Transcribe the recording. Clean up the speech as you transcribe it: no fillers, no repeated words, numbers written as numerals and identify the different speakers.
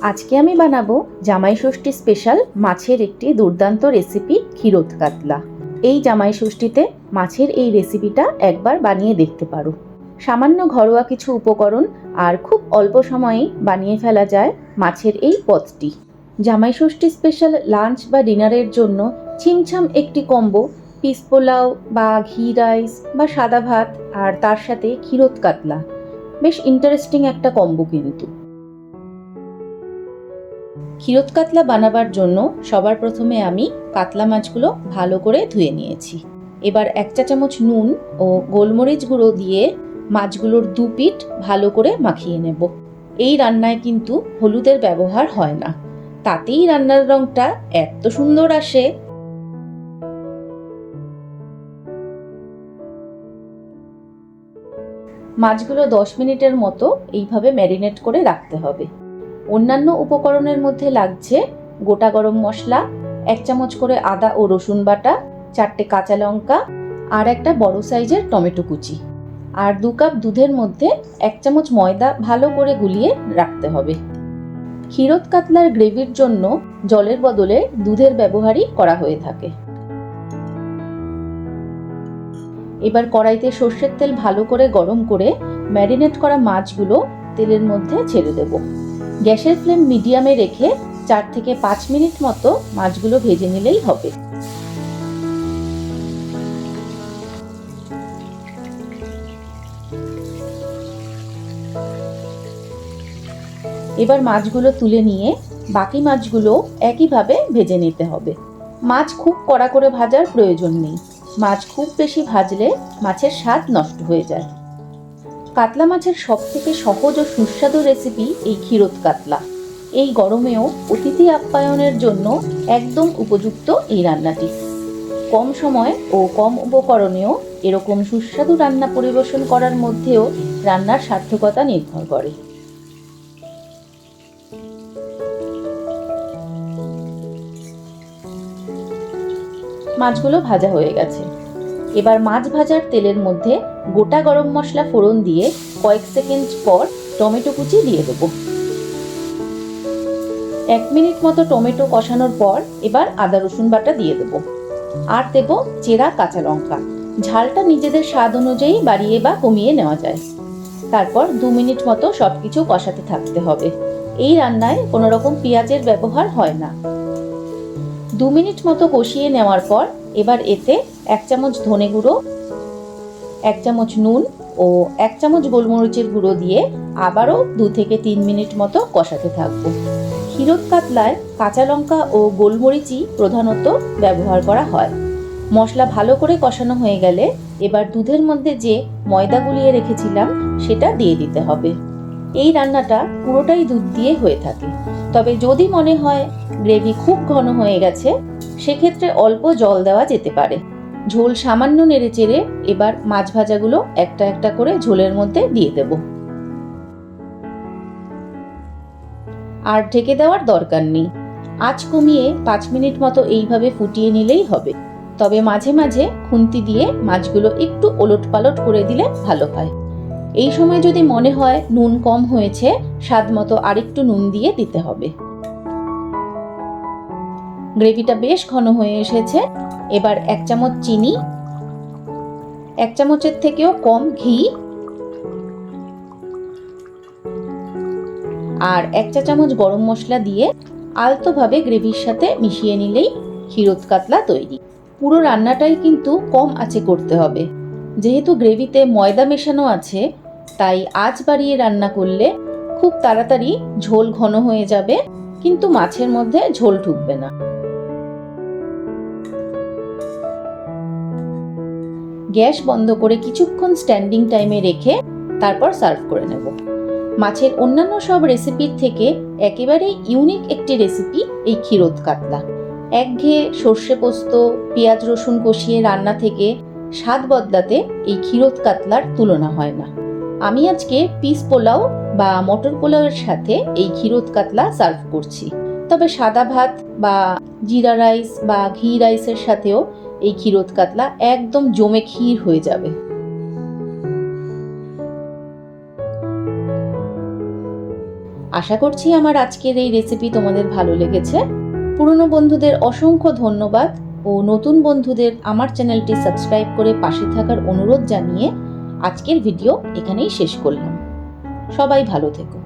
Speaker 1: আজকে আমি বানাবো জামাই ষষ্ঠী স্পেশাল মাছের একটি দুর্দান্ত রেসিপি ক্ষীরোদ কাতলা। এই জামাই ষষ্ঠীতে মাছের এই রেসিপিটা একবার বানিয়ে দেখতে পারো। সামান্য ঘরোয়া কিছু উপকরণ আর খুব অল্প সময়েই বানিয়ে ফেলা যায় মাছের এই পদটি। জামাই ষষ্ঠী স্পেশাল লাঞ্চ বা ডিনারের জন্য ছিমছাম একটি কম্বো পিস পোলাও বা ঘি রাইস বা সাদা ভাত আর তার সাথে ক্ষীরোদ কাতলা, বেশ ইন্টারেস্টিং একটা কম্বো কিন্তু। ক্ষীরোদ কাতলা বানাবার জন্য সবার প্রথমে আমি কাতলা মাছগুলো ভালো করে ধুয়ে নিয়েছি। এবার 1 চা চামচ নুন ও গোলমরিচ গুঁড়ো দিয়ে মাছগুলোর দুপিঠ ভালো করে মাখিয়ে নেব। এই রান্নায় কিন্তু হলুদের ব্যবহার হয় না, তাতেই রান্নার রংটা এত সুন্দর আসে। মাছগুলো 10 মিনিটের মতো এইভাবে ম্যারিনেট করে রাখতে হবে। অন্যান্য উপকরণের মধ্যে লাগছে গোটা গরম মশলা, 1 চামচ করে আদা ও রসুন বাটা, 4টে কাঁচা লঙ্কা আর একটা বড় সাইজের টমেটো কুচি, আর 2 কাপ দুধের মধ্যে 1 চামচ ময়দা ভালো করে গুলিয়ে রাখতে হবে। ক্ষীরোদ কাতলার গ্রেভির জন্য জলের বদলে দুধের ব্যবহারই করা হয়ে থাকে। এবার কড়াইতে সর্ষের তেল ভালো করে গরম করে ম্যারিনেট করা মাছগুলো তেলের মধ্যে ছেড়ে দেব। গ্যাসের ফ্লেম মিডিয়ামে রেখে 4 থেকে 5 মিনিট মতো মাছগুলো ভেজে নিলেই হবে। এবার মাছগুলো তুলে নিয়ে বাকি মাছগুলো একইভাবে ভেজে নিতে হবে। মাছ খুব কড়া করে ভাজার প্রয়োজন নেই, মাছ খুব বেশি ভাজলে মাছের স্বাদ নষ্ট হয়ে যায়। কাতলা মাছের সবথেকে সহজ ও সুস্বাদু রেসিপি এই ক্ষীরোদ কাতলা। এই গরমেও অতিথি আপ্যায়নের জন্য একদম উপযুক্ত এই রান্নাটি। কম সময় ও কম উপকরণেও এরকম সুস্বাদু রান্না পরিবেশন করার মধ্যেও রান্নার সার্থকতা নির্ভর করে। মাছগুলো ভাজা হয়ে গেছে। এবার মাছ ভাজার তেলের মধ্যে গোটা গরম মশলা ফোড়ন দিয়ে কয়েক সেকেন্ড পর টমেটো কুচি দিয়ে দেবো। 1 মিনিট মতো টমেটো কষানোর পর এবার আদা রসুন বাটা দিয়ে দেবো আর দেবো চেরা কাঁচা লঙ্কা। ঝালটা নিজেদের স্বাদ অনুযায়ী বাড়িয়ে বা কমিয়ে নেওয়া যায়। তারপর 2 মিনিট মতো সবকিছু কষাতে থাকতে হবে। এই রান্নায় কোনো রকম পেঁয়াজের ব্যবহার হয় না। 2 মিনিট মতো কষিয়ে নেওয়ার পর এবার এতে 1 চামচ ধনে গুঁড়ো, 1 চামচ নুন ও 1 চামচ গোলমরিচের গুঁড়ো দিয়ে আবারও 2 থেকে 3 মিনিট মতো কষাতে থাকবো। ক্ষীরোদ কাতলায় কাঁচা লঙ্কা ও গোলমরিচই প্রধানত ব্যবহার করা হয়। মশলা ভালো করে কষানো হয়ে গেলে এবার দুধের মধ্যে যে ময়দা গুলিয়ে রেখেছিলাম সেটা দিয়ে দিতে হবে। এই রান্নাটা পুরোটাই দুধ দিয়ে হয়ে থাকে, তবে যদি মনে হয় গ্রেভি খুব ঘন হয়ে গেছে সেক্ষেত্রে অল্প জল দেওয়া যেতে পারে। ঝোল সামান্য নেড়েচেড়ে এবার মাছ ভাজাগুলো একটা একটা করে ঝোলের মধ্যে দিয়ে দেব। আর ঢেকে দেওয়ার দরকার নেই। আঁচ কমিয়ে 5 মিনিট মতো এইভাবে ফুটিয়ে নিলেই হবে। তবে মাঝে মাঝে খুন্তি দিয়ে মাছগুলো একটু ওলটপালট করে দিলে ভালো হয়। এই সময় যদি মনে হয় নুন কম হয়েছে, স্বাদ মতো আরেকটু নুন দিয়ে দিতে হবে। গ্রেভিটা বেশ ঘন হয়ে এসেছে। এবার 1 চামচ চিনি, 1 চামচের থেকেও কম ঘি আর 1 চা চামচ গরম মশলা দিয়ে আলতোভাবে গ্রেভির সাথে মিশিয়ে নিলেই ক্ষীরোদ কাতলা তৈরি। পুরো রান্নাটাই কিন্তু কম আঁচে করতে হবে। যেহেতু গ্রেভিতে ময়দা মেশানো আছে, তাই আঁচ বাড়িয়ে রান্না করলে খুব তাড়াতাড়ি ঝোল ঘন হয়ে যাবে, কিন্তু মাছের মধ্যে ঝোল ঢুকবে না। গ্যাস বন্ধ করে কিছুক্ষণ স্ট্যান্ডিং টাইমে রেখে তারপর সার্ভ করে নেব। মাছের অন্যান্য সব রেসিপির থেকে একেবারেই ইউনিক একটি রেসিপি এই ক্ষীরোদ কাতলা। একঘেয়ে সর্ষে পোস্ত, পেঁয়াজ রসুন কষিয়ে রান্না থেকে স্বাদ বদলাতে এই ক্ষীরোদ কাতলার তুলনা হয় না। আমি আজকে পিস পোলাও বা মটর পোলাওয়ের সাথে এই ক্ষীরোদ কাতলা সার্ভ করছি। তবে সাদা ভাত বা জিরা রাইস বা ঘি রাইসের সাথেও এই ক্ষীরোদ কাতলা একদম জমে ক্ষীর হয়ে যাবে। আশা করছি আমার আজকের এই রেসিপি তোমাদের ভালো লেগেছে। পুরনো বন্ধুদের অসংখ্য ধন্যবাদ ও নতুন বন্ধুদের আমার চ্যানেলটি সাবস্ক্রাইব করে পাশে থাকার অনুরোধ জানিয়ে আজকের ভিডিও এখানেই শেষ করলাম। সবাই ভালো থেকো।